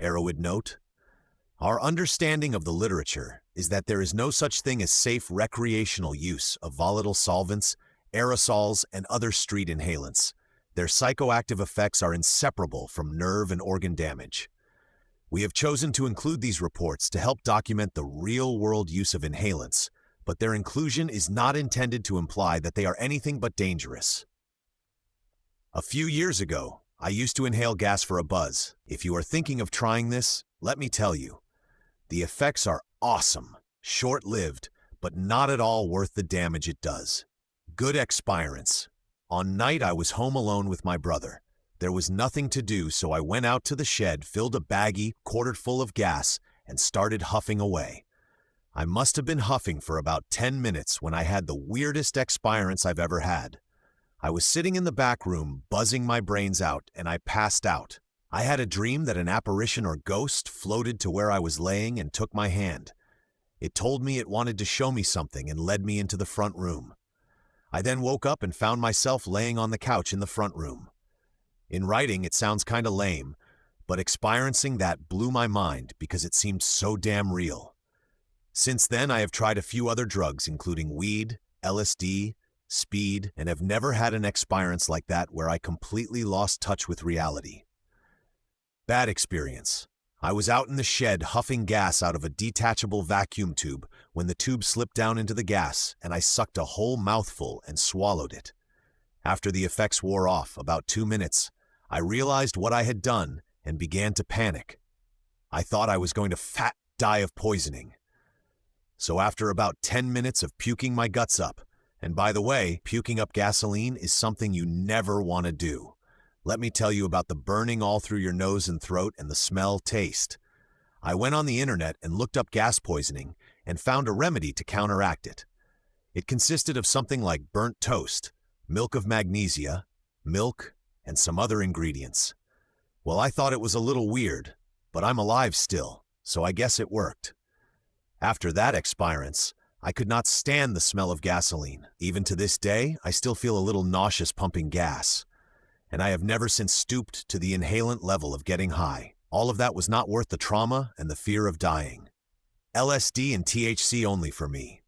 Arrow would note. Our understanding of the literature is that there is no such thing as safe recreational use of volatile solvents, aerosols, and other street inhalants. Their psychoactive effects are inseparable from nerve and organ damage. We have chosen to include these reports to help document the real-world use of inhalants, but their inclusion is not intended to imply that they are anything but dangerous. A few years ago, I used to inhale gas for a buzz. If you are thinking of trying this, let me tell you, the effects are awesome, short-lived, but not at all worth the damage it does. Good expirants. On night I was home alone with my brother. There was nothing to do, so I went out to the shed, filled a baggie, quartered full of gas, and started huffing away. I must have been huffing for about 10 minutes when I had the weirdest expirants I've ever had. I was sitting in the back room, buzzing my brains out, and I passed out. I had a dream that an apparition or ghost floated to where I was laying and took my hand. It told me it wanted to show me something and led me into the front room. I then woke up and found myself laying on the couch in the front room. In writing, it sounds kinda lame, but experiencing that blew my mind because it seemed so damn real. Since then, I have tried a few other drugs, including weed, LSD, speed, and have never had an experience like that where I completely lost touch with reality. Bad experience. I was out in the shed huffing gas out of a detachable vacuum tube when the tube slipped down into the gas and I sucked a whole mouthful and swallowed it. After the effects wore off, about 2 minutes, I realized what I had done and began to panic. I thought I was going to die of poisoning. So after about 10 minutes of puking my guts up, and by the way, puking up gasoline is something you never want to do. Let me tell you about the burning all through your nose and throat and the smell taste. I went on the internet and looked up gas poisoning and found a remedy to counteract it. It consisted of something like burnt toast, milk of magnesia, milk, and some other ingredients. Well, I thought it was a little weird, but I'm alive still, so I guess it worked. After that experience, I could not stand the smell of gasoline. Even to this day, I still feel a little nauseous pumping gas. And I have never since stooped to the inhalant level of getting high. All of that was not worth the trauma and the fear of dying. LSD and THC only for me.